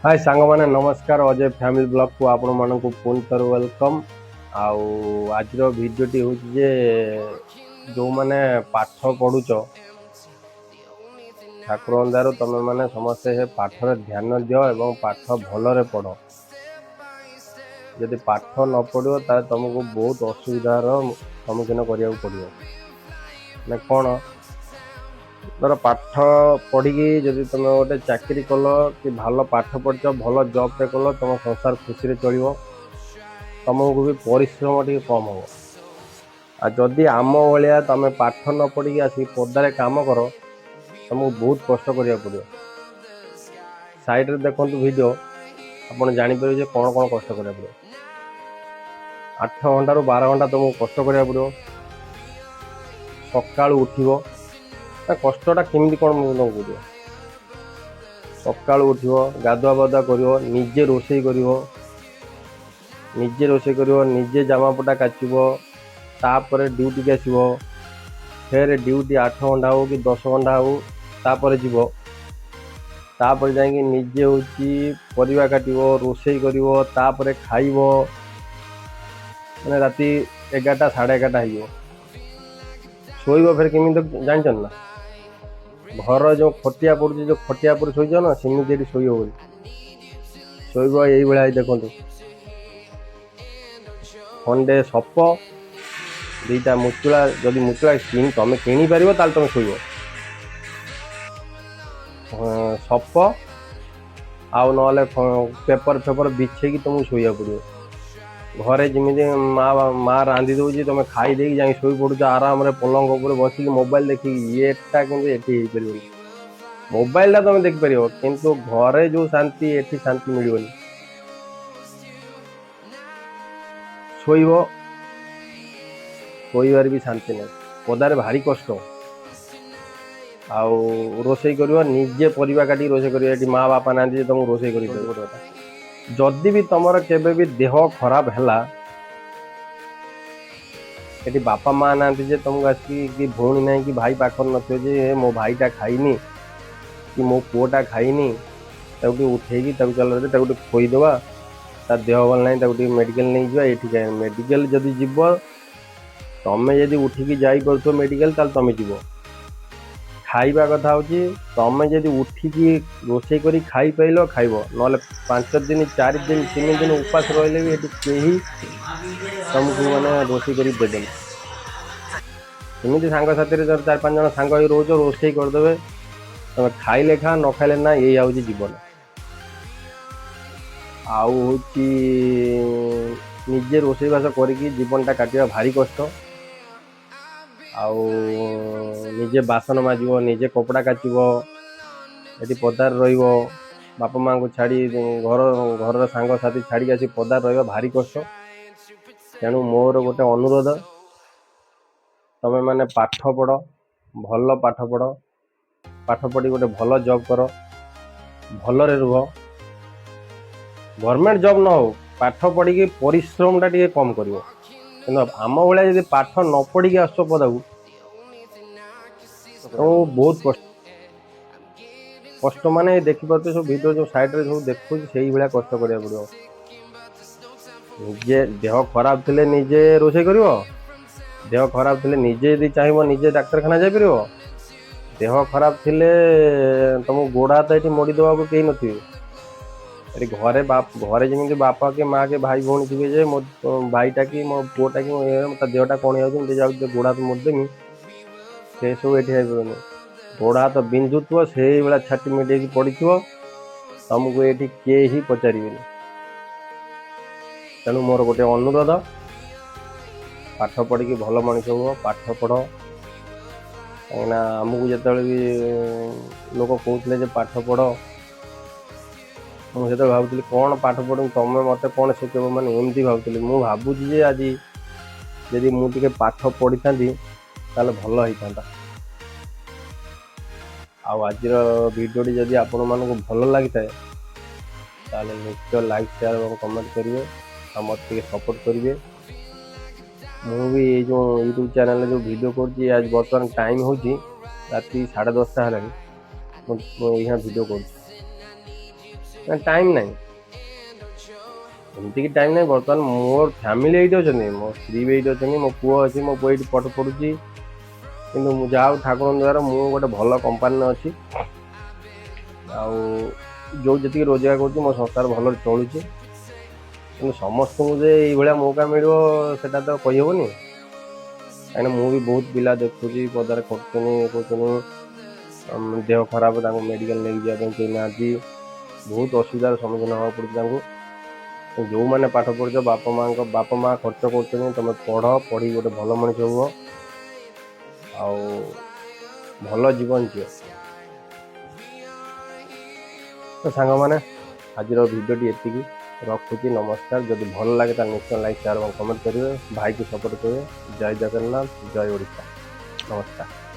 हाय सांग मैंने नमस्कार अजय फैमिली ब्लॉग को आपण मानक पुणी थर वेलकम। आज भिडटी हूँ जे जो मैंने पाठ पढ़ुच ठाकुर अंदार तुम मैंने समस्ते पाठर ध्यान दियो एवं पाठ भलरे पढ़। जदि पाठ न पढ़ो ताले तुमको बहुत असुविधार सम्मुखीन करिया पड़ो ना कौन धर पाठ पढ़ी जदि तुम गोटे चाकरी कल कि भल पाठ पढ़ भल जॉब कल तुम संसार खुशी चलो तुमको भी परिश्रम टे कम हम। आ जदि आम भाया तुम पाठ न पढ़ी आसिक पदारे काम कर तुमको बहुत कष्ट करिया पड़ो। साइड रे देखु वीडियो आपड़ जापर कौन कौन कष्ट करिया पड़ो। 8 घंटा रू 12 घंटा तुमको कष्ट करिया पड़ो। सकाळु उठिबो कष्टा केमी कौन तुमको पड़ो। सकाळु उठिबो गाधुआ पाधुआ करिवो निजे रोषेई करिवो निजे जामापटा काचिबो तापर ड्यूटी के आसिबो फिर ड्यूटी 8 घंटा हो कि 10 घंटा हो तापर जीवो तापर जाइए निजे होची परिवा काटिबो रोषेई करिवो तापर खाइबो माने राति 11टा 11:30 हो शोइबो फिर केमी तो जानछन ना घर जो खटिया पड़ुची जो खटिया पर शोइज ना सेमिति शोइबो बोली शोइबो एई भलिया देखंतु खंडे सप दुईटा मुचुला जदि मुचुला तुम किणी पार ताल तुम शोइबो सप आउ ना पेपर फेपर बिछे कि तुमको शोया पड़ो। घरे जमी माँ रांधि दौर तुम खाई दे जा शोई पड़ुच आराम रे पलंग उपर बसिक मोबाइल देखिकी येटा कि मोबाइल टा तुम देखिपर किंतु घरे जो शांति एठी शांति मिलबनी। शोइबार भी शांति नहीं पदारे भारी कष्ट। आउ रोषेई कर निजे परिवा काटी रोषेई कर माँ बापा ना तुमको रोषेई कर जदि भी तुम केबे भी देह खराब है ये बापा माँ ना तुमको आसिक भौणी ना कि भाई पाखर न मो भाईटा खाईनी कि मो पुआटा खाईनी उठेगी चल खोईदे ता देह भल ना मेडिकल नहीं जा ये मेडिकल जदि जीव तुम जदि उठिकी जापर मेडिकल ताल तुम जीव खाइबा कथा हूँ तुम जदि उठिकी रोषेई कर खाई पाइल खाइब ना 5 दिन 4 दिन 3 दिन उपास रही भी कहीं तुमको मैंने रोषेई कर देवे एमती सांग साथी 4-5 जन सांग रोज रोषेई करदे तुम खाइले खा न खाइले ना यही हूँ जीवन। आउ हूँ निजे रोषेईबास करी जीवनटा काटिया भारी कष्ट। आउ निजे बासन माजिबो निजे कपड़ा काचिबो ये पदार रहिबो बापा माँ को छाड़ी घर सांग साथी छाड़ी आसी पदार रहिबा भारी कष्ट। तेणु मोर गोटे अनुरोध तुम मैंने पाठ पढ़ भल पाठ पढ़ी गोटे भल जॉब कर भलरे रुह। गवर्नमेंट जॉब न हो पाठ पढ़ी परिश्रम टा कम करिवो किंतु आम भाया जब पाठ न पढ़ी आस पदा को तो बहुत कष्ट माने देखिपे सब भिडियो जो साइड रे सब देखु से भाया कष्ट करिया पड़ो। निजे देह खराब थिले निजे रोषेई करिवो देह खराब थिले निजे यदि चाहिए निजे डाक्तरखाना जापर देह खराब थिले तुम गोड़ हाथ ये मोड़ी देवा कहीं नथिबे घरे घरे जमी बापा के माँ के भाई भौणी थे जे मो भाईटा कि मो पुआटा कि देहटा कौन हो गोड़ हाथ मोड़देमी से सब ये गोड़ हाथ बिंधुव से भाया छाटी मिटे पड़ी तुमको ये किए ही पचारे। तेणु मोर गोटे अनुरोध पाठ पढ़ी भल मनीष हुआ पाठ पढ़ कहीं आमको जो भी लोक कहते पाठ पढ़ मुझे भावुली कौन पाठ पढ़ तुम मत कौन शिखेब मैंने एमती भावुली मु भावुची आज जदि मुझे पाठ पढ़ी था भल होता। आज भिडियोटी जदि आपण मानक भल लगी था निश्चय लाइक शेयर और कमेंट करेंगे और मत सपोर्ट करेंगे। मुझे ये जो यूट्यूब चैनल जो वीडियो कर आज बर्तमान टाइम हो राति 10:30 है मुझे वीडियो कर टाइम नहीं एमती कि टाइम नहीं बर्तमान मोर फैमिली ये अच्छा मो स्त्री भी ये अच्छा मो पुओ अच्छी मो पुओ ये पाठ पढ़ुची कि जहाँ ठाकुर द्वारा मु गोटे भल कंपानी अच्छी जो जी रोजगार कर मो संसार भल चलुची कि समस्त को ये मौका मिलो सेटा तो कहीहबनी कहीं मु भी बहुत पिला देखुची पदार कर देह खराब मेडिकल लेके जाए कहीं ना बहुत असुविधार सम्मुखीन हवा पड़े जो मैंने पाठ पढ़ बापा माँ खर्च कर तुम पढ़ पढ़ी गोटे भल मनीष हुआ भल जीवन जी तो सांग मैंने आज भिडियोटी एति रखुची नमस्कार जदि भल लगे तो निश्चय लाइक शेयर और कमेंट करेंगे भाई को सपोर्ट करेंगे जय जगन्नाथ जय ओडिशा नमस्कार।